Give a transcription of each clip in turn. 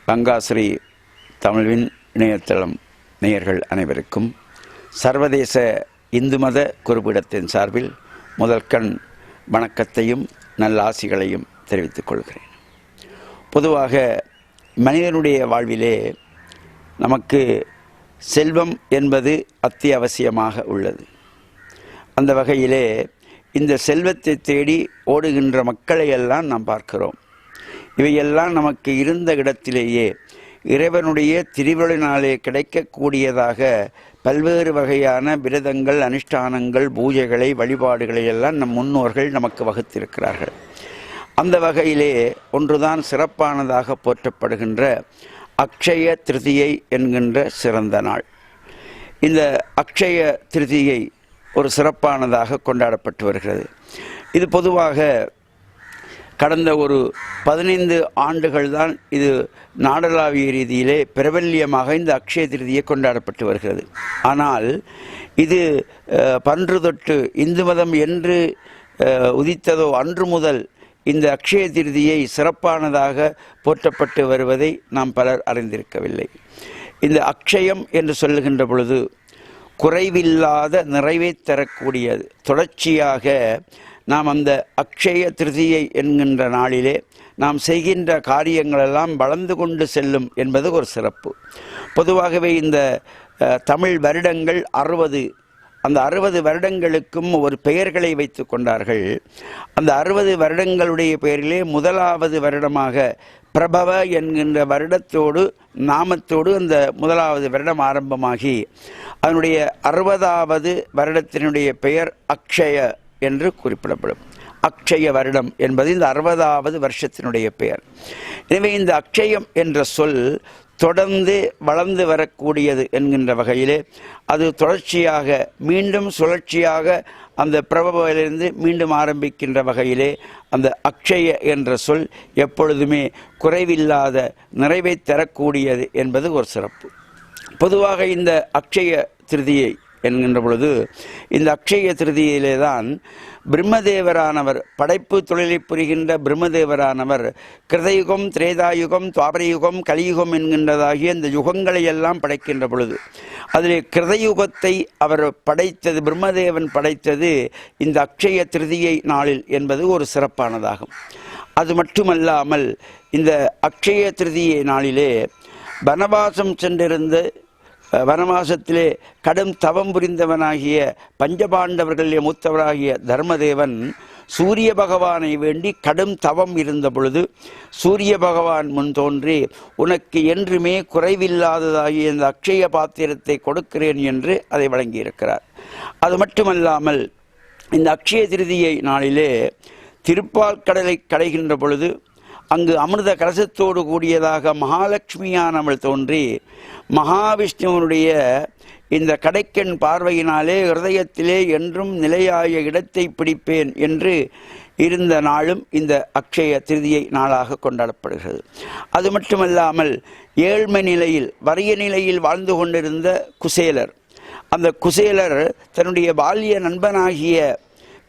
கங்காஸ்ரீ தமிழ்வின் இணையதளம் நேயர்கள் அனைவருக்கும் சர்வதேச இந்து மத குருபீடத்தின் சார்பில் முதற்கண் வணக்கத்தையும் நல்லாசிகளையும் தெரிவித்துக் கொள்கிறேன். பொதுவாக மனிதனுடைய வாழ்விலே நமக்கு செல்வம் என்பது அத்தியாவசியமாக உள்ளது. அந்த வகையிலே இந்த செல்வத்தை தேடி ஓடுகின்ற மக்களையெல்லாம் நாம் பார்க்கிறோம். இவையெல்லாம் நமக்கு இருந்த இடத்திலேயே இறைவனுடைய திருவருளினாலே கிடைக்கக்கூடியதாக பல்வேறு வகையான விரதங்கள், அனுஷ்டானங்கள், பூஜைகளை, வழிபாடுகளை எல்லாம் நம் முன்னோர்கள் நமக்கு வகுத்திருக்கிறார்கள். அந்த வகையிலே ஒன்றுதான் சிறப்பானதாக போற்றப்படுகின்ற அக்ஷய திருதியை என்கின்ற சிறந்த நாள். இந்த அக்ஷய திருதியை ஒரு சிறப்பானதாக கொண்டாடப்பட்டு வருகிறது. இது பொதுவாக கடந்த ஒரு 15 ஆண்டுகள் தான் இது நாடளாவிய ரீதியிலே பிரபல்யமாக இந்த அக்ஷய திருதியை கொண்டாடப்பட்டு வருகிறது. ஆனால் இது பன்று தொட்டு இந்து மதம் என்று உதித்ததோ அன்று முதல் இந்த அக்ஷய திருதியை சிறப்பானதாக போற்றப்பட்டு வருவதை நாம் பலர் அறிந்திருக்கவில்லை. இந்த அக்ஷயம் என்று சொல்லுகின்ற பொழுது குறைவில்லாத நிறைவை தரக்கூடியது. தொடர்ச்சியாக நாம் அந்த அக்ஷய திருதியை என்கின்ற நாளிலே நாம் செய்கின்ற காரியங்களெல்லாம் வளர்ந்து கொண்டு செல்லும் என்பது ஒரு சிறப்பு. பொதுவாகவே இந்த தமிழ் வருடங்கள் 60, அந்த 60 வருடங்களுக்கும் ஒரு பெயர்களை வைத்து கொண்டார்கள். அந்த 60 வருடங்களுடைய பெயரிலே முதலாவது வருடமாக பிரபவ என்கின்ற வருடத்தோடு நாமத்தோடு அந்த முதலாவது வருடம் ஆரம்பமாகி அதனுடைய 60வது வருடத்தினுடைய பெயர் அக்ஷய என்று குறிப்பிடப்படும். அக்ஷய வருடம் என்பது இந்த 60வது வருஷத்தினுடைய பெயர். எனவே இந்த அக்ஷயம் என்ற சொல் தொடர்ந்து வளர்ந்து வரக்கூடியது என்கின்ற வகையிலே அது தொடர்ச்சியாக மீண்டும் சுழற்சியாக அந்த பிரபவிலிருந்து மீண்டும் ஆரம்பிக்கின்ற வகையிலே அந்த அக்ஷய என்ற சொல் எப்பொழுதுமே குறைவில்லாத நிறைவை தரக்கூடியது என்பது ஒரு சிறப்பு. பொதுவாக இந்த அக்ஷய திருதியை என்கின்ற பொழுது இந்த அக்ஷய திருதியிலே தான் பிரம்மதேவரானவர், படைப்பு தொழிலை புரிகின்ற பிரம்மதேவரானவர் கிருதயுகம், திரேதாயுகம், துவாபரயுகம், கலியுகம் என்கின்றதாகிய இந்த யுகங்களை எல்லாம் படைக்கின்ற பொழுது அதில் கிருதயுகத்தை அவர் படைத்தது, பிரம்மதேவன் படைத்தது இந்த அக்ஷய திருதியை நாளில் என்பது ஒரு சிறப்பானதாகும். அது மட்டுமல்லாமல் இந்த அக்ஷய திருதியை நாளிலே வனவாசம் சென்றிருந்த வனவாசத்திலே கடும் தவம் புரிந்தவனாகிய பஞ்சபாண்டவர்களிலே மூத்தவராகிய தர்மதேவன் சூரிய பகவானை வேண்டி கடும் தவம் இருந்த பொழுது சூரிய பகவான் முன் தோன்றி உனக்கு என்றுமே குறைவில்லாததாகிய இந்த அக்ஷய பாத்திரத்தை கொடுக்கிறேன் என்று அதை வழங்கியிருக்கிறார். அது மட்டுமல்லாமல் இந்த அக்ஷய திருதியை நாளிலே திருப்பால் கடலை கடைகின்ற பொழுது அங்கு அமிர்த கலசத்தோடு கூடியதாக மகாலட்சுமியானவள் தோன்றி மகாவிஷ்ணுவனுடைய இந்த கடைக்கண் பார்வையினாலே ஹிருதயத்திலே என்றும் நிலையாய இடத்தை பிடிப்பேன் என்று இருந்த நாளும் இந்த அக்ஷய திருதியை நாளாக கொண்டாடப்படுகிறது. அது மட்டுமல்லாமல் ஏழ்மை நிலையில், வறிய நிலையில் வாழ்ந்து கொண்டிருந்த குசேலர், அந்த குசேலர் தன்னுடைய பால்ய நண்பனாகிய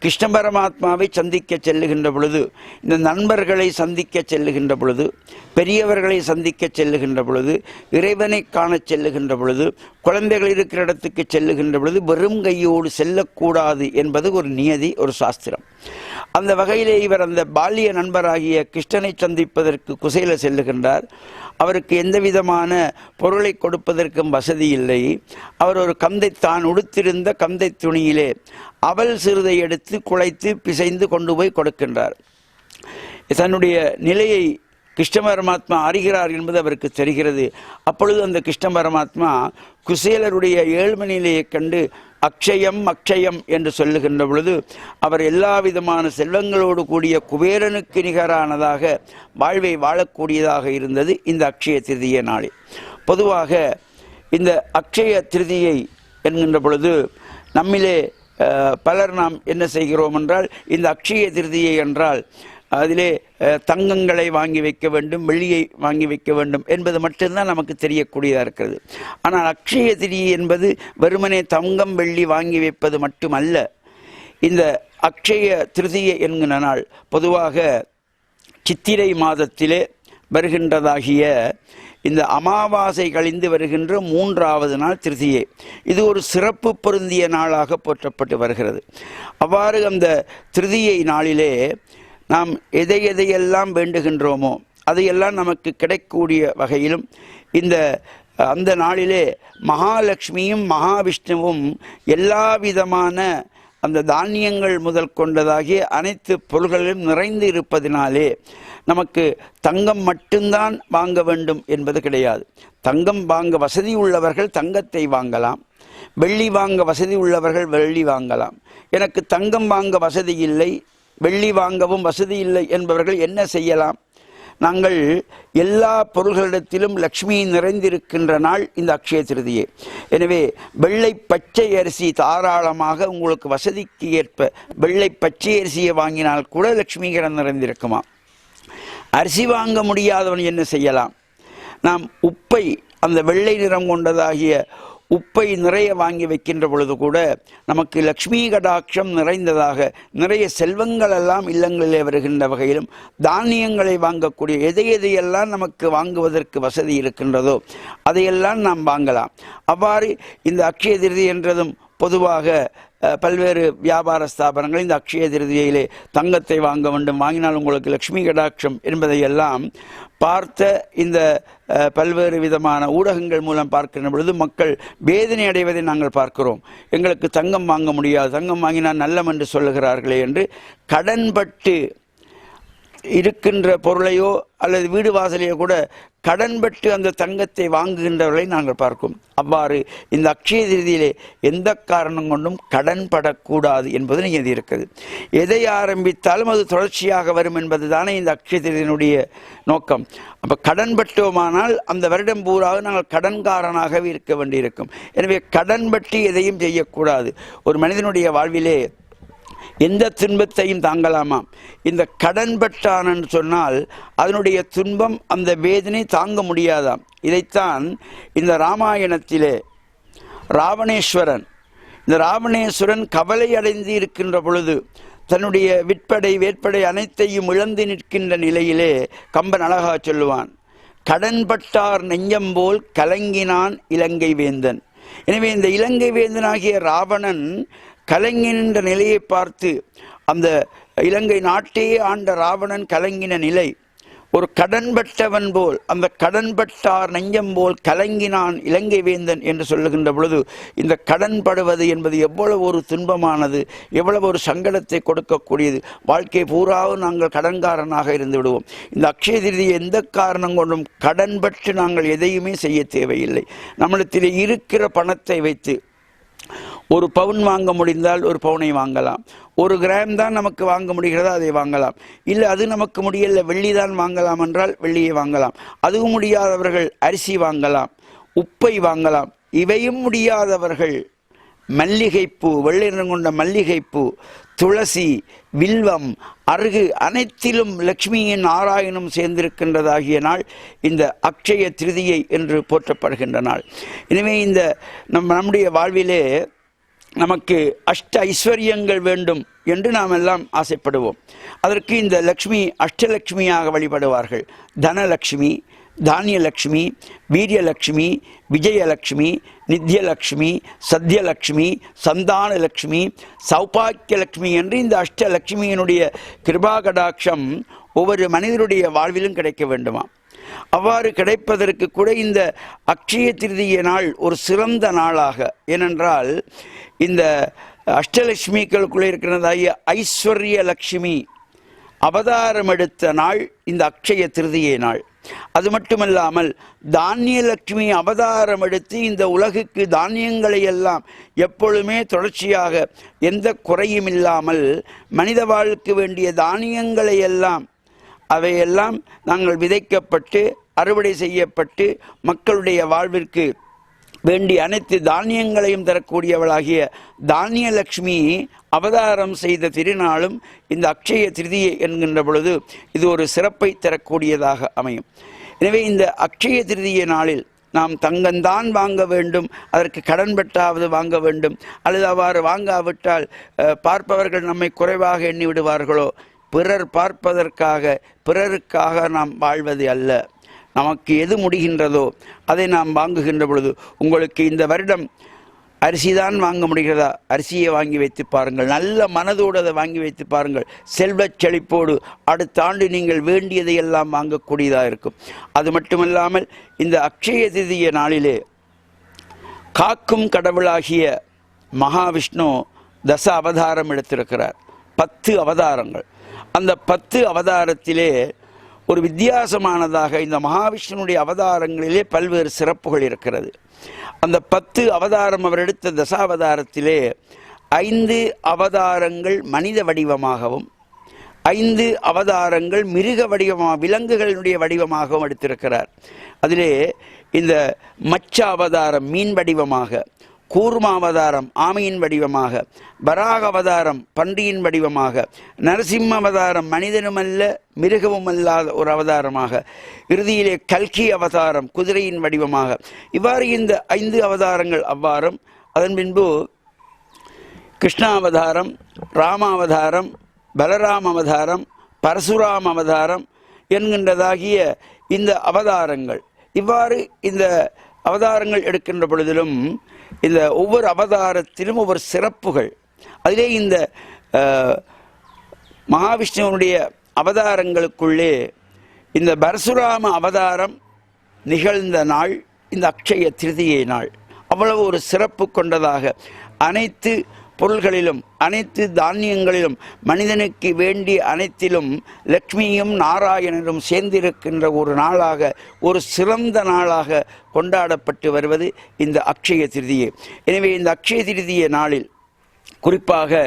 கிருஷ்ண பரமாத்மாவை சந்திக்க செல்லுகின்ற பொழுது, இந்த நண்பர்களை சந்திக்க செல்லுகின்ற பொழுது, பெரியவர்களை சந்திக்க செல்லுகின்ற பொழுது, இறைவனை காண செல்லுகின்ற பொழுது, குழந்தைகள் இருக்கிற இடத்துக்கு செல்லுகின்ற பொழுது வெறும் கையோடு செல்லக்கூடாது என்பது ஒரு நியதி, ஒரு சாஸ்திரம். அந்த வகையிலே இவர் அந்த பால்ய நண்பராகிய கிருஷ்ணனை சந்திப்பதற்கு குசேல செல்லுகின்றார். அவருக்கு எந்த விதமான பொருளை கொடுப்பதற்கும் வசதி இல்லை. அவர் ஒரு கந்தை, தான் உடுத்திருந்த கந்தை துணியிலே அவல் சிறுதை எடுத்து குழைத்து பிசைந்து கொண்டு போய் கொடுக்கின்றார். தன்னுடைய நிலையை கிருஷ்ண பரமாத்மா அறிகிறார் என்பது அவருக்கு தெரிகிறது. அப்பொழுது அந்த கிருஷ்ண பரமாத்மா குசேலருடைய ஏழ்மை நிலையை கண்டு அக்ஷயம் அக்ஷயம் என்று சொல்லுகின்ற பொழுது அவர் எல்லா விதமான செல்வங்களோடு கூடிய குபேரனுக்கு நிகரானதாக வாழ்வை வாழக்கூடியதாக இருந்தது இந்த அக்ஷய திருதியை நாளில். பொதுவாக இந்த அக்ஷய திருதியை என்கின்ற பொழுது நம்மிலே பலர் நாம் என்ன செய்கிறோம் என்றால், இந்த அக்ஷய திருதியை என்றால் அதிலே தங்கங்களை வாங்கி வைக்க வேண்டும், வெள்ளியை வாங்கி வைக்க வேண்டும் என்பது மட்டும்தான் நமக்கு தெரியக்கூடியதாக இருக்கிறது. ஆனால் அக்ஷய திருதியை என்பது வெறுமனே தங்கம் வெள்ளி வாங்கி வைப்பது மட்டுமல்ல. இந்த அக்ஷய திருதியை என்கிற நாள் பொதுவாக சித்திரை மாதத்திலே வருகின்றதாகிய இந்த அமாவாசை கழிந்து வருகின்ற 3வது நாள் திருதியை. இது ஒரு சிறப்பு பொருந்திய நாளாக போற்றப்பட்டு வருகிறது. அவ்வாறு அந்த திருதியை நாளிலே நாம் எதையெல்லாம் வேண்டுகின்றோமோ அதையெல்லாம் நமக்கு கிடைக்கக்கூடிய வகையிலும் அந்த நாளிலே மகாலட்சுமியும் மகாவிஷ்ணுவும் எல்லா விதமான அந்த தானியங்கள் முதல் கொண்டதாகிய அனைத்து பொருள்களிலும் நிறைந்து இருப்பதினாலே நமக்கு தங்கம் மட்டும்தான் வாங்க வேண்டும் என்பது கிடையாது. தங்கம் வாங்க வசதி உள்ளவர்கள் தங்கத்தை வாங்கலாம், வெள்ளி வாங்க வசதி உள்ளவர்கள் வெள்ளி வாங்கலாம். எனக்கு தங்கம் வாங்க வசதி இல்லை, வெள்ளி வாங்கவும் வசதி இல்லை என்பவர்கள் என்ன செய்யலாம்? நாங்கள் எல்லா பொருள்களிடத்திலும் லக்ஷ்மி நிறைந்திருக்கின்ற நாள் இந்த அக்ஷய திருதியை. எனவே வெள்ளை பச்சை அரிசி தாராளமாக உங்களுக்கு வசதிக்கு ஏற்ப வெள்ளை பச்சை அரிசியை வாங்கினால் கூட லக்ஷ்மிகரம் நிறைந்திருக்குமா? அரிசி வாங்க முடியாதவன் என்ன செய்யலாம்? நாம் உப்பை, அந்த வெள்ளை நிறம் கொண்டதாகிய உப்பை நிறைய வாங்கி வைக்கின்ற பொழுது கூட நமக்கு லக்ஷ்மி கடாட்சம் நிறைந்ததாக நிறைய செல்வங்கள் எல்லாம் இல்லங்களிலே வருகின்ற வகையிலும் தானியங்களை வாங்கக்கூடிய எதையெல்லாம் நமக்கு வாங்குவதற்கு வசதி இருக்கின்றதோ அதையெல்லாம் நாம் வாங்கலாம். அவ்வாறு இந்த அக்ஷய திருதி என்றதும் பொதுவாக பல்வேறு வியாபார ஸ்தாபனங்கள் இந்த அக்ஷய திருதியிலே தங்கத்தை வாங்க வேண்டும், வாங்கினால் உங்களுக்கு லக்ஷ்மி கடாட்சம் என்பதையெல்லாம் பார்த்த இந்த பல்வேறு விதமான ஊடகங்கள் மூலம் பார்க்கின்ற பொழுது மக்கள் வேதனை அடைவதை நாங்கள் பார்க்கிறோம். எங்களுக்கு தங்கம் வாங்க முடியாது, தங்கம் வாங்கினால் நல்லம் என்று சொல்லுகிறார்களே என்று கடன்பட்டு இருக்கின்ற பொருளையோ அல்லது வீடு வாசலையோ கூட கடன்பட்டு அந்த தங்கத்தை வாங்குகின்றவர்களை நாங்கள் பார்க்கும். அவ்வாறு இந்த அக்ஷய திருதியிலே எந்த காரணம் கொண்டும் கடன்படக்கூடாது என்பது நியதி இருக்குது. எதை ஆரம்பித்தாலும் அது தொடர்ச்சியாக வரும் என்பது தானே இந்த அக்ஷய திருதியினுடைய நோக்கம். அப்போ கடன்பட்டோமானால் அந்த வருடம் பூராக நாங்கள் கடன்காரனாகவே இருக்க வேண்டியிருக்கும். எனவே கடன்பட்டு எதையும் செய்யக்கூடாது. ஒரு மனிதனுடைய வாழ்விலே எந்த துன்பத்தையும் தாங்கலாமாம். இந்த கடன்பட்டான் சொன்னால் அதனுடைய துன்பம், அந்த வேதனை தாங்க முடியாதாம். இதைத்தான் இந்த ராமாயணத்திலே ராவணேஸ்வரன் கவலை அடைந்து இருக்கின்ற பொழுது தன்னுடைய விற்படை வேற்படை அனைத்தையும் இழந்து நிற்கின்ற நிலையிலே கம்பன் அழகா சொல்லுவான், கடன்பட்டார் நெஞ்சம்போல் கலங்கினான் இலங்கை வேந்தன். எனவே இந்த இலங்கை வேந்தனாகிய ராவணன் கலங்கின்ற நிலையை பார்த்து அந்த இலங்கை நாட்டையே ஆண்ட ராவணன் கலங்கின நிலை, ஒரு கடன்பட்டவன் போல், அந்த கடன்பட்டார் நெஞ்சம் போல் கலங்கினான் இலங்கை வேந்தன் என்று சொல்லுகின்ற பொழுது இந்த கடன்படுவது என்பது எவ்வளவு ஒரு துன்பமானது, எவ்வளவு ஒரு சங்கடத்தை கொடுக்கக்கூடியது. வாழ்க்கை பூராவும் நாங்கள் கடன்காரனாக இருந்து விடுவோம். இந்த அக்ஷய திருதியை எந்த காரணம் கொண்டும் கடன்பட்டு நாங்கள் எதையுமே செய்ய தேவையில்லை. நம்மிடத்தில் இருக்கிற பணத்தை வைத்து ஒரு பவுன் வாங்க முடிந்தால் ஒரு பவுனை வாங்கலாம், 1 கிராம் தான் நமக்கு வாங்க முடிகிறதா அதை வாங்கலாம். இல்லை அது நமக்கு முடியல வெள்ளி தான் வாங்கலாம் என்றால் வெள்ளியை வாங்கலாம். அதுவும் முடியாதவர்கள் அரிசி வாங்கலாம், உப்பை வாங்கலாம். இவையும் முடியாதவர்கள் மல்லிகைப்பூ, வெள்ளை நிறம் கொண்ட மல்லிகைப்பூ, துளசி, வில்வம், அருகு அனைத்திலும் லக்ஷ்மியின் நாராயணம் சேர்ந்திருக்கின்றதாகிய நாள் இந்த அக்ஷய திருதியை என்று போற்றப்படுகின்ற நாள். எனவே இந்த நம்முடைய வாழ்விலே நமக்கு அஷ்ட ஐஸ்வர்யங்கள் வேண்டும் என்று நாம் எல்லாம் ஆசைப்படுவோம். அதற்கு இந்த லக்ஷ்மி அஷ்டலக்ஷ்மியாக வழிபடுவார்கள். தனலக்ஷ்மி, தானியலக்ஷ்மி, வீரியலக்ஷ்மி, விஜயலக்ஷ்மி, நித்யலக்ஷ்மி, சத்யலக்ஷ்மி, சந்தானலக்ஷ்மி, சௌபாக்கியலக்ஷ்மி என்று இந்த அஷ்டலக்ஷ்மியினுடைய கிருபா கடாட்சம் ஒவ்வொரு மனிதனுடைய வாழ்விலும் கிடைக்க வேண்டுமா? அவ்வாறு கிடைப்பதற்கு கூட இந்த அக்ஷய திருதிய நாள் ஒரு சிறந்த நாளாக, ஏனென்றால் இந்த அஷ்டலட்சுமிகளுக்குள்ளே இருக்கிறதாகிய ஐஸ்வர்ய லட்சுமி அவதாரம் எடுத்த நாள் இந்த அக்ஷய திருதிய நாள். அது மட்டுமல்லாமல் தானியலட்சுமி அவதாரம் எடுத்து இந்த உலகுக்கு தானியங்களை எல்லாம் எப்பொழுதுமே தொடர்ச்சியாக எந்த குறையும் இல்லாமல் மனித வாழ்வுக்கு வேண்டிய தானியங்களை எல்லாம் அவையெல்லாம் நாங்கள் விதைக்கப்பட்டு அறுவடை செய்யப்பட்டு மக்களுடைய வாழ்விற்கு வேண்டிய அனைத்து தானியங்களையும் தரக்கூடியவளாகிய தானியலட்சுமி அவதாரம் செய்த திருநாளும் இந்த அக்ஷய திருதியை என்கின்ற பொழுது இது ஒரு சிறப்பை தரக்கூடியதாக அமையும். எனவே இந்த அக்ஷய திருதிய நாளில் நாம் தங்கம்தான் வாங்க வேண்டும், அதற்கு கடன் பெற்றாவது வாங்க வேண்டும், அல்லது அவ்வாறு வாங்காவிட்டால் பார்ப்பவர்கள் நம்மை குறைவாக எண்ணி விடுவார்களோ பிறர் பார்ப்பதற்காக பிறருக்காக நாம் வாழ்வது அல்ல. நமக்கு எது முடிகின்றதோ அதை நாம் வாங்குகின்ற பொழுது, உங்களுக்கு இந்த வருடம் அரிசி தான் வாங்க முடிகிறதா, அரிசியை வாங்கி வைத்து பாருங்கள். நல்ல மனதோடு அதை வாங்கி வைத்து பாருங்கள். செல்வச் செழிப்போடு அடுத்த ஆண்டு நீங்கள் வேண்டியதை எல்லாம் வாங்கக்கூடியதாக இருக்கும். அது மட்டுமல்லாமல் இந்த அக்ஷய திதிய நாளிலே காக்கும் கடவுளாகிய மகாவிஷ்ணு தச அவதாரம் எடுத்திருக்கிறார். 10 அவதாரங்கள். அந்த 10 அவதாரத்திலே ஒரு வித்தியாசமானதாக இந்த மகாவிஷ்ணுனுடைய அவதாரங்களிலே பல்வேறு சிறப்புகள் இருக்கிறது. அந்த 10 அவதாரம் அவர் எடுத்த தசாவதாரத்திலே 5 அவதாரங்கள் மனித வடிவமாகவும் 5 அவதாரங்கள் மிருக வடிவமாக விலங்குகளுடைய வடிவமாகவும் எடுத்திருக்கிறார். அதிலே இந்த மச்ச அவதாரம் மீன் வடிவமாக, கூர்மா அவதாரம் ஆமையின் வடிவமாக, வராக அவதாரம் பன்றியின் வடிவமாக, நரசிம்ம அவதாரம் மனிதனுமல்ல மிருகமும் அல்லாத ஒரு அவதாரமாக, இறுதியிலே கல்கி அவதாரம் குதிரையின் வடிவமாக, இவ்வாறு இந்த 5 அவதாரங்கள் அவ்வாறும், அதன் பின்பு கிருஷ்ணாவதாரம், ராமாவதாரம், பலராம அவதாரம், பரசுராம அவதாரம் என்கின்றதாகிய இந்த அவதாரங்கள், இவ்வாறு இந்த அவதாரங்கள் எடுக்கின்ற பொழுதிலும் இந்த ஒவ்வொரு அவதாரத்திலும் ஒவ்வொரு சிறப்புகள். அதிலே இந்த மகாவிஷ்ணுவனுடைய அவதாரங்களுக்குள்ளே இந்த பரசுராம அவதாரம் நிகழ்ந்த நாள் இந்த அக்ஷய திருதியை நாள். அவ்வளவு ஒரு சிறப்பு கொண்டதாக அனைத்து பொருள்களிலும் அனைத்து தானியங்களிலும் மனிதனுக்கு வேண்டிய அனைத்திலும் லக்ஷ்மியும் நாராயணனும் சேர்ந்திருக்கின்ற ஒரு நாளாக, ஒரு சிறந்த நாளாக கொண்டாடப்பட்டு வருவது இந்த அக்ஷய திருதியை. எனவே இந்த அக்ஷய திருதிய நாளில் குறிப்பாக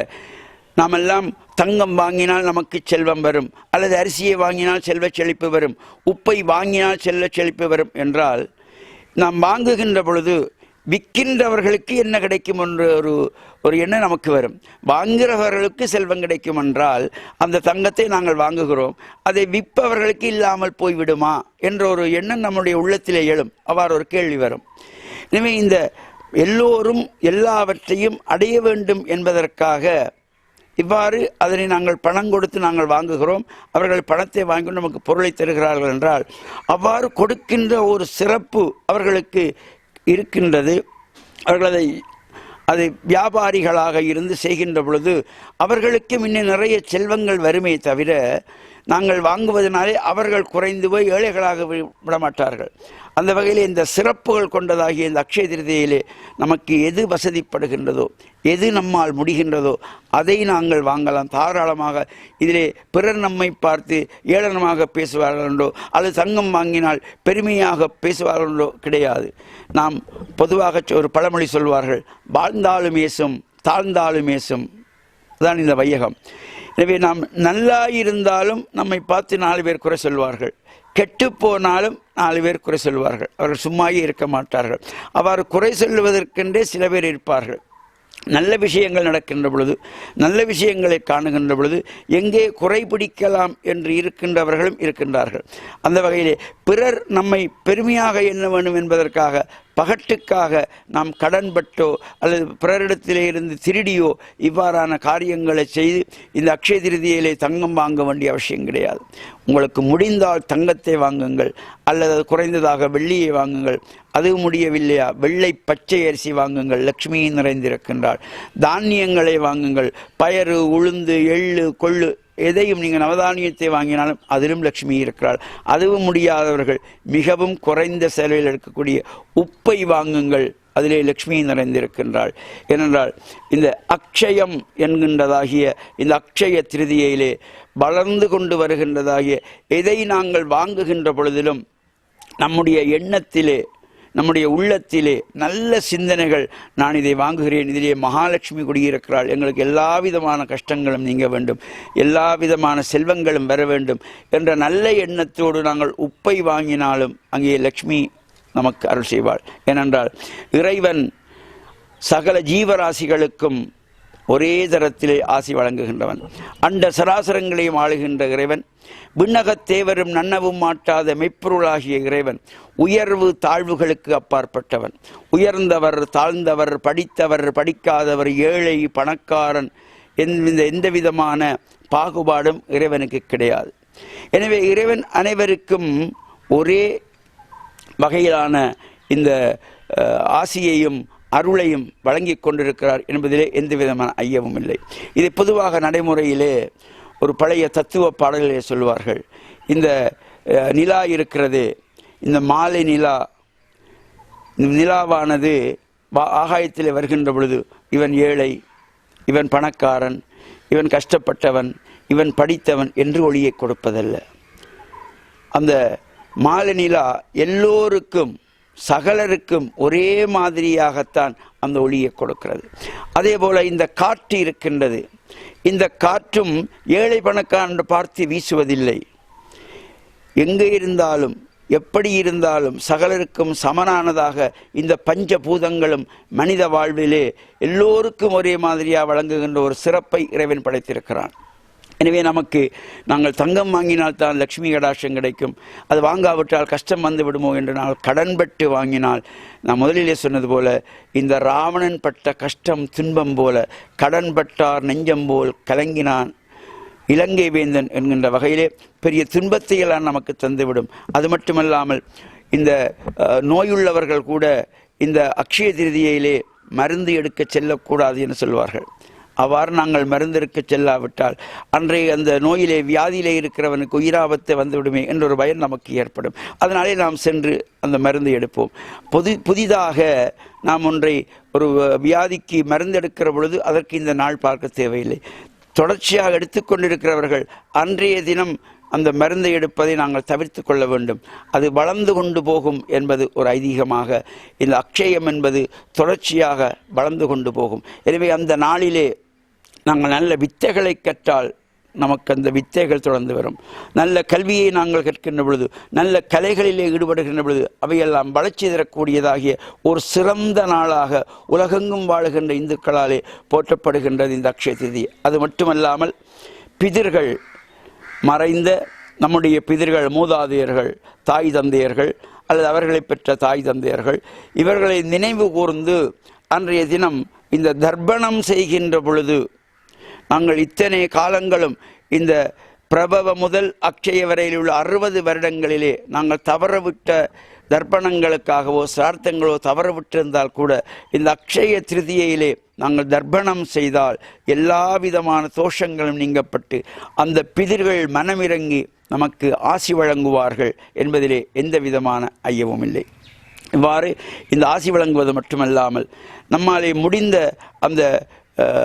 நாமெல்லாம் தங்கம் வாங்கினால் நமக்கு செல்வம் வரும், அல்லது அரிசியை வாங்கினால் செல்வச் செழிப்பு வரும், உப்பை வாங்கினால் செல்வச் செழிப்பு வரும் என்றால், நாம் வாங்குகின்ற பொழுது விற்கின்றவர்களுக்கு என்ன கிடைக்கும் என்ற ஒரு எண்ணம் நமக்கு வரும். வாங்குகிறவர்களுக்கு செல்வம் கிடைக்கும் என்றால் அந்த தங்கத்தை நாங்கள் வாங்குகிறோம், அதை விற்பவர்களுக்கு இல்லாமல் போய்விடுமா என்ற ஒரு எண்ணம் நம்முடைய உள்ளத்திலே எழும். அவ்வாறு ஒரு கேள்வி வரும். எனவே இந்த எல்லோரும் எல்லாவற்றையும் அடைய வேண்டும் என்பதற்காக இவ்வாறு அதனை நாங்கள் பணம் கொடுத்து நாங்கள் வாங்குகிறோம். அவர்கள் பணத்தை வாங்கி நமக்கு பொருளை தருகிறார்கள் என்றால் அவ்வாறு கொடுக்கின்ற ஒரு சிறப்பு அவர்களுக்கு இருக்கின்றது. அவர்கள் அதை வியாபாரிகளாக இருந்து செய்கின்ற பொழுது அவர்களுக்கு இன்னும் நிறைய செல்வங்கள் வருமே தவிர, நாங்கள் வாங்குவதனாலே அவர்கள் குறைந்து போய் ஏழைகளாக விடமாட்டார்கள். அந்த வகையில் இந்த சிறப்புகள் கொண்டதாகிய இந்த அக்ஷய திருதியிலே நமக்கு எது வசதிப்படுகின்றதோ, எது நம்மால் முடிகின்றதோ அதை நாங்கள் வாங்கலாம் தாராளமாக. இதிலே பிறர் நம்மை பார்த்து ஏளனமாக பேசுவார்கள் என்றோ அல்லது தங்கம் வாங்கினால் பெருமையாக பேசுவார்கள் என்றோ கிடையாது. நாம் பொதுவாக ஒரு பழமொழி சொல்வார்கள், வாழ்ந்தாலும் ஏசும் தாழ்ந்தாலும் ஏசும், அதான் இந்த வையகம். எனவே நாம் நல்லா இருந்தாலும் நம்மை பார்த்து 4 பேர் குறை சொல்வார்கள், கெட்டு போனாலும் 4 பேர் குறை சொல்வார்கள். அவர்கள் சும்மாயே இருக்க மாட்டார்கள். அவ்வாறு குறை சொல்லுவதற்கென்றே சில பேர் இருப்பார்கள். நல்ல விஷயங்கள் நடக்கின்ற பொழுது, நல்ல விஷயங்களை காணுகின்ற பொழுது எங்கே குறை பிடிக்கலாம் என்று இருக்கின்றவர்களும் இருக்கின்றார்கள். அந்த வகையிலே பிறர் நம்மை பெருமையாக எண்ண வேண்டும் என்பதற்காக, பகட்டுக்காக நாம் கடன்பட்டோ அல்லது பிறரிடத்திலே இருந்து திருடியோ இவ்வாறான காரியங்களை செய்து இந்த அக்ஷய திருதியிலே தங்கம் வாங்க வேண்டிய அவசியம் கிடையாது. உங்களுக்கு முடிந்தால் தங்கத்தை வாங்குங்கள், அல்லது குறைந்ததாக வெள்ளியை வாங்குங்கள். அது முடியவில்லையா, வெள்ளை பச்சை அரிசி வாங்குங்கள், லக்ஷ்மியை நிறைந்திருக்கின்றாள். தானியங்களை வாங்குங்கள், பயறு உளுந்து எள்ளு கொள்ளு எதையும் நீங்கள் நவதானியத்தை வாங்கினாலும் அதிலும் லக்ஷ்மி இருக்கிறாள். அதுவும் முடியாதவர்கள் மிகவும் குறைந்த செலவில் எடுக்கக்கூடிய உப்பை வாங்குங்கள், அதிலே லக்ஷ்மி நிறைந்திருக்கின்றாள். ஏனென்றால் இந்த அக்ஷயம் என்கின்றதாகிய இந்த அக்ஷய திருதியிலே வளர்ந்து கொண்டு வருகின்றதாகிய எதை நாங்கள் வாங்குகின்ற பொழுதிலும் நம்முடைய எண்ணத்திலே, நம்முடைய உள்ளத்திலே நல்ல சிந்தனைகள், நான் இதை வாங்குகிறேன், இதிலே மகாலட்சுமி குடியிருக்கிறாள், எங்களுக்கு எல்லா விதமான கஷ்டங்களும் நீங்க வேண்டும், எல்லா விதமான செல்வங்களும் வர வேண்டும் என்ற நல்ல எண்ணத்தோடு நாங்கள் உப்பை வாங்கினாலும் அங்கே லக்ஷ்மி நமக்கு அருள் செய்வாள். ஏனென்றால் இறைவன் சகல ஜீவராசிகளுக்கும் ஒரே தரத்திலே ஆசி வழங்குகின்றவன். அண்ட சராசரங்களையும் ஆளுகின்ற இறைவன், விண்ணகத் தேவரும் நன்னவும் மாட்டாத மெய்ப்பொருளாகிய இறைவன், உயர்வு தாழ்வுகளுக்கு அப்பாற்பட்டவன். உயர்ந்தவர் தாழ்ந்தவர், படித்தவர் படிக்காதவர், ஏழை பணக்காரன், எந்த விதமான பாகுபாடும் இறைவனுக்கு கிடையாது. எனவே இறைவன் அனைவருக்கும் ஒரே வகையிலான இந்த ஆசியையும் அருளையும் வழங்கி கொண்டிருக்கிறார் என்பதிலே எந்த விதமான ஐயமும் இல்லை. இதை பொதுவாக நடைமுறையிலே ஒரு பழைய தத்துவ பாடல்களே சொல்வார்கள். இந்த நிலா இருக்கிறது, இந்த மாலை நிலாவானது ஆகாயத்தில் வருகின்ற பொழுது இவன் ஏழை, இவன் பணக்காரன், இவன் கஷ்டப்பட்டவன், இவன் படித்தவன் என்று ஒளியை கொடுப்பதல்ல. அந்த மாலை நிலா எல்லோருக்கும் சகலருக்கும் ஒரே மாதிரியாகத்தான் அந்த ஒளியை கொடுக்கிறது. அதே போல இந்த காற்று இருக்கின்றது, இந்த காற்றும் ஏழை பணக்காரன் பார்த்து வீசுவதில்லை. எங்கே இருந்தாலும் எப்படி இருந்தாலும் சகலருக்கும் சமனானதாக இந்த பஞ்சபூதங்களும் மனித வாழ்விலே எல்லோருக்கும் ஒரே மாதிரியாக வழங்குகின்ற ஒரு சிறப்பை இறைவன் படைத்திருக்கிறான். எனவே நாங்கள் தங்கம் வாங்கினால் தான் லக்ஷ்மி கடாட்சம் கிடைக்கும், அது வாங்காவிட்டால் கஷ்டம் வந்து விடுமோ என்று நாங்கள் கடன் பெற்று வாங்கினால், நான் முதலிலே சொன்னது போல இந்த ராவணன் பட்ட கஷ்டம் துன்பம் போல கடன் பட்டார் நெஞ்சம் போல் கலங்கினான் இலங்கை வேந்தன் என்கின்ற வகையிலே பெரிய துன்பத்தை எல்லாம் நமக்கு தந்துவிடும். அது மட்டுமல்லாமல் இந்த நோயுள்ளவர்கள் கூட இந்த அக்ஷய திருதியிலே மருந்து எடுக்க செல்லக்கூடாது என்று சொல்வார்கள். அவ்வாறு நாங்கள் மருந்திற்கு செல்லாவிட்டால் அன்றைய அந்த நோயிலே வியாதியிலே இருக்கிறவனுக்கு உயிராபத்தை வந்துவிடுமே என்ற ஒரு பயம் நமக்கு ஏற்படும். அதனாலே நாம் சென்று அந்த மருந்து எடுப்போம். புதிதாக நாம் ஒரு வியாதிக்கு மருந்து எடுக்கிற பொழுது அதற்கு இந்த நாள் பார்க்க தேவையில்லை. தொடர்ச்சியாக எடுத்துக்கொண்டிருக்கிறவர்கள் அன்றைய தினம் அந்த மருந்தை எடுப்பதை நாங்கள் தவிர்த்து கொள்ள வேண்டும். அது வளர்ந்து கொண்டு போகும் என்பது ஒரு ஐதீகமாக, இந்த அக்ஷயம் என்பது தொடர்ச்சியாக வளர்ந்து கொண்டு போகும். எனவே அந்த நாளிலே நாங்கள் நல்ல வித்தைகளை கற்றால் நமக்கு அந்த வித்தைகள் தொடர்ந்து வரும். நல்ல கல்வியை நாங்கள் கற்கின்ற பொழுது, நல்ல கலைகளிலே ஈடுபடுகின்ற பொழுது அவையெல்லாம் வளர்ச்சி தரக்கூடியதாகிய ஒரு சிறந்த நாளாக உலகெங்கும் வாழுகின்ற இந்துக்களாலே போற்றப்படுகின்றது இந்த அக்ஷய திதி. அது மட்டுமல்லாமல் பிதிர்கள், மறைந்த நம்முடைய பிதிர்கள், மூதாதையர்கள், தாய் தந்தையர்கள் அல்லது அவர்களை பெற்ற தாய் தந்தையர்கள், இவர்களை நினைவு கூர்ந்து அன்றைய தினம் இந்த தர்ப்பணம் செய்கின்ற பொழுது, நாங்கள் இத்தனை காலங்களும் இந்த பிரபவ முதல் அக்ஷய வரையில் உள்ள 60 வருடங்களிலே நாங்கள் தவறவிட்ட தர்ப்பணங்களுக்காகவோ சிரார்த்தங்களோ தவறவிட்டிருந்தால் கூட இந்த அக்ஷய திருதியிலே நாங்கள் தர்ப்பணம் செய்தால் எல்லா விதமான தோஷங்களும் நீங்கப்பட்டு அந்த பிதிர்கள் மனமிறங்கி நமக்கு ஆசி வழங்குவார்கள் என்பதிலே எந்த விதமான ஐயமும் இல்லை. இவ்வாறு இந்த ஆசி வழங்குவது மட்டுமல்லாமல் நம்மாலே முடிந்த அந்த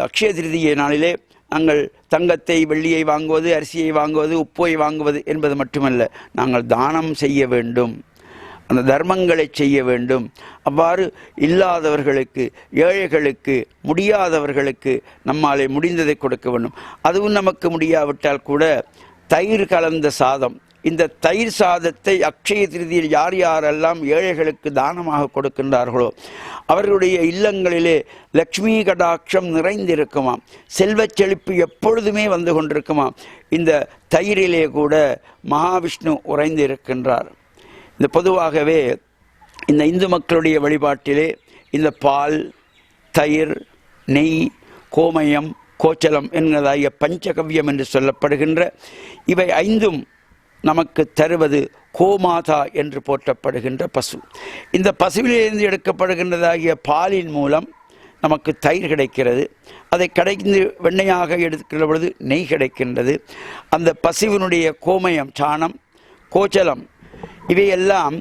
அக்ஷய திருதியை நாளிலே நாங்கள் தங்கத்தை வெள்ளியை வாங்குவது, அரிசியை வாங்குவது, உப்பை வாங்குவது என்பது மட்டுமல்ல, நாங்கள் தானம் செய்ய வேண்டும், அந்த தர்மங்களை செய்ய வேண்டும். அவ்வாறு இல்லாதவர்களுக்கு, ஏழைகளுக்கு, முடியாதவர்களுக்கு நம்மாலே முடிந்ததை கொடுக்க வேண்டும். அதுவும் நமக்கு முடியாவிட்டால் கூட தயிர் கலந்த சாதம், இந்த தயிர் சாதத்தை அக்ஷய திருதியில் யார் யாரெல்லாம் ஏழைகளுக்கு தானமாக கொடுக்கின்றார்களோ அவர்களுடைய இல்லங்களிலே லக்ஷ்மி கடாட்சம் நிறைந்திருக்குமாம், செல்வச் செழிப்பு எப்பொழுதுமே வந்து கொண்டிருக்குமாம். இந்த தயிரிலே கூட மகாவிஷ்ணு உறைந்து இருக்கின்றார். இந்த பொதுவாகவே இந்த இந்து மக்களுடைய வழிபாட்டிலே இந்த பால், தயிர், நெய், கோமயம், கோச்சலம் என்கிறதாகிய பஞ்சகவ்யம் என்று சொல்லப்படுகின்ற இவை 5ம் நமக்கு தருவது கோமாதா என்று போற்றப்படுகின்ற பசு. இந்த பசுவிலிருந்து எடுக்கப்படுகின்றதாகிய பாலின் மூலம் நமக்கு தயிர் கிடைக்கிறது. அதை கடைந்து வெண்ணையாக எடுக்கிற பொழுது நெய் கிடைக்கின்றது. அந்த பசுவினுடைய கோமயம், சாணம், கோச்சலம் இவையெல்லாம்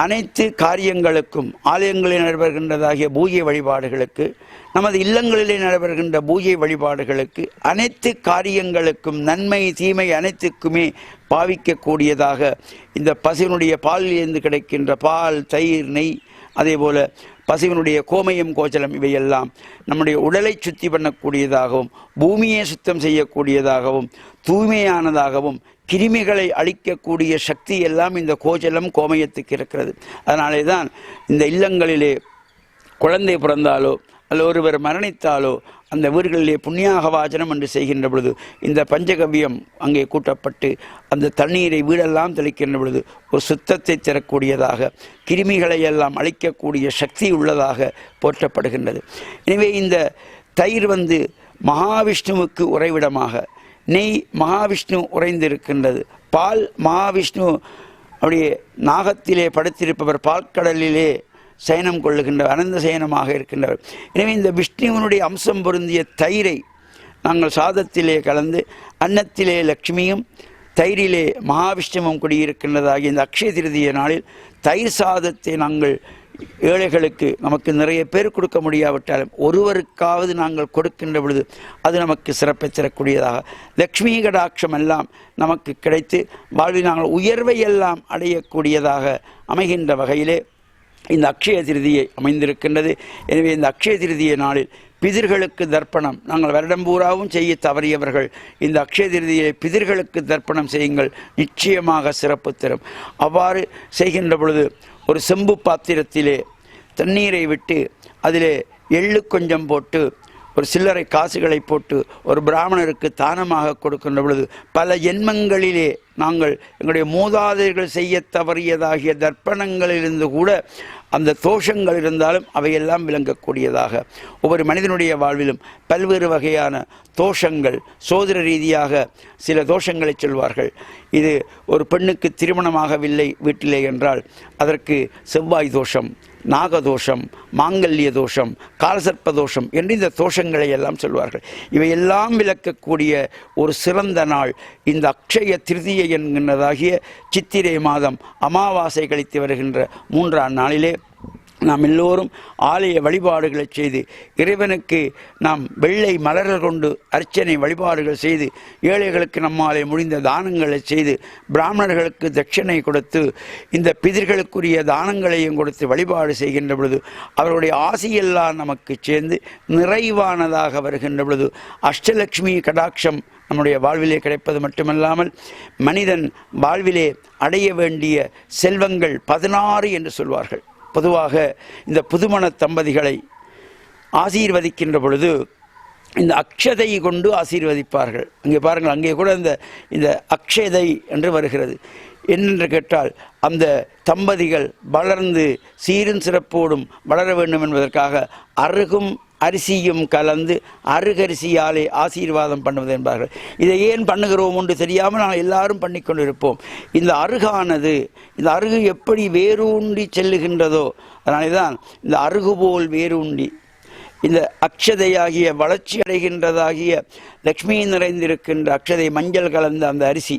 அனைத்து காரியங்களுக்கும், ஆலயங்களில் நடைபெறுகின்றதாகிய பூஜை வழிபாடுகளுக்கு, நமது இல்லங்களிலே நடைபெறுகின்ற பூஜை வழிபாடுகளுக்கு, அனைத்து காரியங்களுக்கும், நன்மை தீமை அனைத்துக்குமே பாவிக்கக்கூடியதாக இந்த பசுவினுடைய பாலிலிருந்து கிடைக்கின்ற பால், தயிர், நெய், அதே போல பசுவினுடைய கோமயம், கோச்சலம் இவையெல்லாம் நம்முடைய உடலை சுத்தி பண்ணக்கூடியதாகவும், பூமியை சுத்தம் செய்யக்கூடியதாகவும், தூய்மையானதாகவும், கிருமிகளை அழிக்கக்கூடிய சக்தி எல்லாம் இந்த கோச்சலம், கோமயத்துக்கு இருக்கிறது. அதனாலே தான் இந்த இல்லங்களிலே குழந்தை பிறந்தாலோ அல்ல ஒருவர் மரணித்தாலோ அந்த வீடுகளிலே புண்ணியாக வாசனம் என்று செய்கின்ற பொழுது இந்த பஞ்சகவ்யம் அங்கே கூட்டப்பட்டு அந்த தண்ணீரை வீடெல்லாம் தெளிக்கின்ற பொழுது ஒரு சுத்தத்தை தரக்கூடியதாக, கிருமிகளை எல்லாம் அழிக்கக்கூடிய சக்தி உள்ளதாக போற்றப்படுகின்றது. எனவே இந்த தயிர் மகாவிஷ்ணுவுக்கு உறைவிடமாக, நெய் மகாவிஷ்ணு உறைந்திருக்கின்றது. பால் மகாவிஷ்ணு அப்படியே நாகத்திலே படுத்திருப்பவர், பால்கடலிலே சயனம் கொள்ளுகின்ற அனந்த சயனமாக இருக்கின்றவர். எனவே இந்த விஷ்ணுவனுடைய அம்சம் பொருந்திய தயிரை நாங்கள் சாதத்திலே கலந்து, அன்னத்திலே லட்சுமியும் தயிரிலே மகாவிஷ்ணுவும் குடியிருக்கின்றதாகிய இந்த அக்ஷய திருதிய நாளில் தயிர் சாதத்தை நாங்கள் ஏழைகளுக்கு, நமக்கு நிறைய பேர் கொடுக்க முடியாவிட்டாலும் ஒருவருக்காவது நாங்கள் கொடுக்கின்ற பொழுது அது நமக்கு சிறப்பை தரக்கூடியதாக, லக்ஷ்மி கடாட்சம் எல்லாம் நமக்கு கிடைத்து வாழ்வில் நாங்கள் உயர்வை எல்லாம் அடையக்கூடியதாக அமைகின்ற வகையிலே இந்த அக்ஷய திருதியை அமைந்திருக்கின்றது. எனவே இந்த அக்ஷய திருதிய நாளில் பிதிர்களுக்கு தர்ப்பணம் நாங்கள் வருடம் பூராவும் செய்ய தவறியவர்கள் இந்த அக்ஷய திருதியை பிதிர்களுக்கு தர்ப்பணம் செய்யுங்கள், நிச்சயமாக சிறப்பு தரும். அவ்வாறு செய்கின்ற பொழுது ஒரு செம்பு பாத்திரத்திலே தண்ணீரை விட்டு அதிலே எள்ளு கொஞ்சம் போட்டு ஒரு சில்லறை காசுகளை போட்டு ஒரு பிராமணருக்கு தானமாக கொடுக்கின்ற பொழுது பல ஜென்மங்களிலே நாங்கள் எங்களுடைய மூதாதையர்கள் செய்ய தவறியதாகிய தர்ப்பணங்களிலிருந்து கூட அந்த தோஷங்கள் இருந்தாலும் அவையெல்லாம் விளங்கக்கூடியதாக, ஒவ்வொரு மனிதனுடைய வாழ்விலும் பல்வேறு வகையான தோஷங்கள், சோதர ரீதியாக சில தோஷங்களை சொல்வார்கள். இது ஒரு பெண்ணுக்கு திருமணமாகவில்லை வீட்டிலே என்றால் அதற்கு செவ்வாய் தோஷம், நாகதோஷம், மாங்கல்ய தோஷம், காலசர்ப்ப தோஷம் என்று இந்த தோஷங்களை எல்லாம் சொல்வார்கள். இவையெல்லாம் விளக்கக்கூடிய ஒரு சிறந்த நாள் இந்த அக்ஷய திருதியை என்கின்றதாகிய சித்திரை மாதம் அமாவாசை கழித்து வருகின்ற 3ஆம் நாளிலே நாம் எல்லோரும் ஆலய வழிபாடுகளை செய்து இறைவனுக்கு நாம் வெள்ளை மலர்கள் கொண்டு அர்ச்சனை வழிபாடுகள் செய்து ஏழைகளுக்கு நம்மாலே முடிந்த தானங்களை செய்து பிராமணர்களுக்கு தட்சணை கொடுத்து இந்த பிதிர்களுக்குரிய தானங்களையும் கொடுத்து வழிபாடு செய்கின்ற பொழுது அவருடைய ஆசையெல்லாம் நமக்கு சேர்ந்து நிறைவானதாக வருகின்ற பொழுது அஷ்டலட்சுமி கடாட்சம் நம்முடைய வாழ்விலே கிடைப்பது மட்டுமல்லாமல் மனிதன் வாழ்விலே அடைய வேண்டிய செல்வங்கள் 16 என்று சொல்வார்கள். பொதுவாக இந்த புதுமண தம்பதிகளை ஆசீர்வதிக்கின்ற பொழுது இந்த அக்ஷதை கொண்டு ஆசீர்வதிப்பார்கள். அங்கே பாருங்கள், அங்கே கூட இந்த அக்ஷதை என்று வருகிறது. என்னென்று கேட்டால் அந்த தம்பதிகள் வளர்ந்து சீரும் சிறப்போடும் வளர வேண்டும் என்பதற்காக அருகும் அரிசியும் கலந்து அருகரிசியாலே ஆசீர்வாதம் பண்ணுவது என்பார்கள். இதை ஏன் பண்ணுகிறோம் என்று தெரியாமல் நாம் எல்லாரும் பண்ணி கொண்டிருப்போம். இந்த அருகானது, இந்த அருகு எப்படி வேரூண்டி செல்லுகின்றதோ அதனாலே தான் இந்த அருகு போல் வேரூண்டி இந்த அக்ஷதையாகிய வளர்ச்சி அடைகின்றதாகிய லக்ஷ்மி நிறைந்திருக்கின்ற அக்ஷதை மஞ்சள் கலந்த அந்த அரிசி,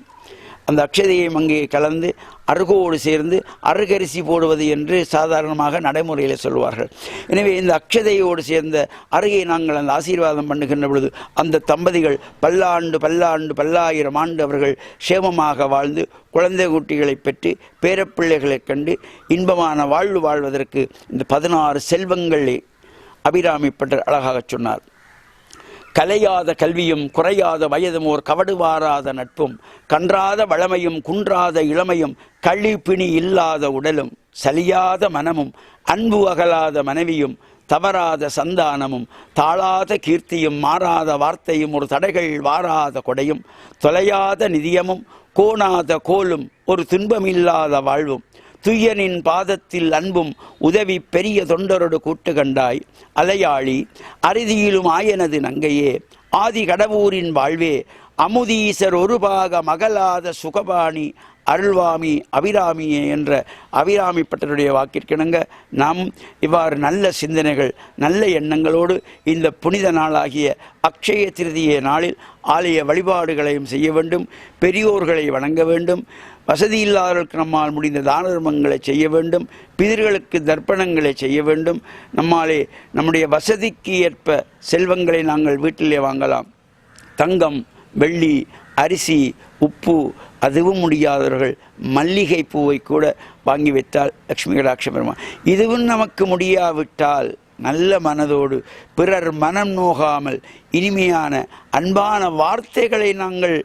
அந்த அக்ஷதையை அங்கே கலந்து அருகோடு சேர்ந்து அருகரிசி போடுவது என்று சாதாரணமாக நடைமுறையில் சொல்வார்கள். எனவே இந்த அக்ஷதையோடு சேர்ந்த அருகை நாங்கள் அந்த ஆசீர்வாதம் பண்ணுகின்ற பொழுது அந்த தம்பதிகள் பல்லாண்டு பல்லாண்டு பல்லாயிரம் ஆண்டு அவர்கள் சேமமாக வாழ்ந்து குழந்தை குட்டிகளை பெற்று பேரப்பிள்ளைகளை கண்டு இன்பமான வாழ்வு வாழ்வதற்கு இந்த 16 செல்வங்களை அபிராமி பட்டர் அழகாக சொன்னார். கலையாத கல்வியும் குறையாத வயதும் ஓர் கவடுவாராத நட்பும் கன்றாத வளமையும் குன்றாத இளமையும் கழிப்பிணி இல்லாத உடலும் சலியாத மனமும் அன்பு அகலாத மனைவியும் தவறாத சந்தானமும் தாழாத கீர்த்தியும் மாறாத வார்த்தையும் ஒரு தடைகள் வாராத கொடையும் தொலையாத நிதியமும் கோணாத கோலும் ஒரு துன்பமில்லாத வாழ்வும் துய்யனின் பாதத்தில் அன்பும் உதவி பெரிய தொண்டரோடு கூட்டு கண்டாய் அலையாளி அரிதியிலும் ஆயனது நங்கையே ஆதி கடவுரின் வாழ்வே அமுதீசர் ஒரு பாக மகளாத சுகபாணி அருள்வாமி அபிராமியே என்ற அபிராமி பட்டருடைய வாக்கிற்கிணங்க நாம் இவ்வாறு நல்ல சிந்தனைகள் நல்ல எண்ணங்களோடு இந்த புனித நாளாகிய அக்ஷய திருதிய நாளில் ஆலய வழிபாடுகளையும் செய்ய வேண்டும், பெரியோர்களை வணங்க வேண்டும், வசதி இல்லாதவர்களுக்கு நம்மால் முடிந்த தான தர்மங்களை செய்ய வேண்டும், பிதிர்களுக்கு தர்ப்பணங்களை செய்ய வேண்டும். நம்மாலே நம்முடைய வசதிக்கு ஏற்ப செல்வங்களை நாங்கள் வீட்டிலே வாங்கலாம். தங்கம், வெள்ளி, அரிசி, உப்பு, அதுவும் முடியாதவர்கள் மல்லிகை பூவை கூட வாங்கி வைத்தால் லக்ஷ்மி கடாட்சம் பெறுவான். இதுவும் நமக்கு முடியாவிட்டால் நல்ல மனதோடு பிறர் மனம் நோகாமல் இனிமையான அன்பான வார்த்தைகளை நாங்கள்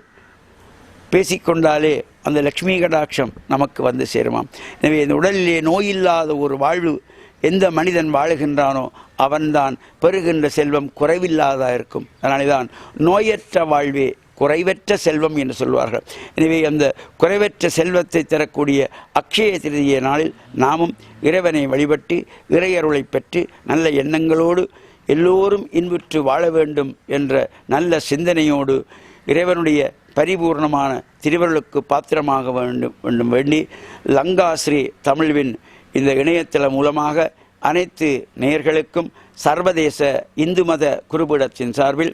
பேசிக்கொண்டாலே அந்த லக்ஷ்மி கடாட்சம் நமக்கு வந்து சேருமாம். எனவே இந்த உடலிலே நோயில்லாத ஒரு வாழ்வு எந்த மனிதன் வாழுகின்றானோ அவன்தான் பெறுகின்ற செல்வம் குறைவில்லாதா இருக்கும். அதனாலே தான் நோயற்ற வாழ்வே குறைவற்ற செல்வம் என்று சொல்வார்கள். எனவே அந்த குறைவற்ற செல்வத்தை தரக்கூடிய அக்ஷய திருதிய நாளில் நாமும் இறைவனை வழிபட்டு இறையருளை பெற்று நல்ல எண்ணங்களோடு எல்லோரும் இன்புற்று வாழ வேண்டும் என்ற நல்ல சிந்தனையோடு இறைவனுடைய பரிபூர்ணமான திருவருளுக்கு பாத்திரமாக வேண்டும் வேண்டி லங்காஸ்ரீ தமிழ்வின் இந்த இணையதளம் மூலமாக அனைத்து நேயர்களுக்கும் சர்வதேச இந்து மத குருபீடத்தின் சார்பில்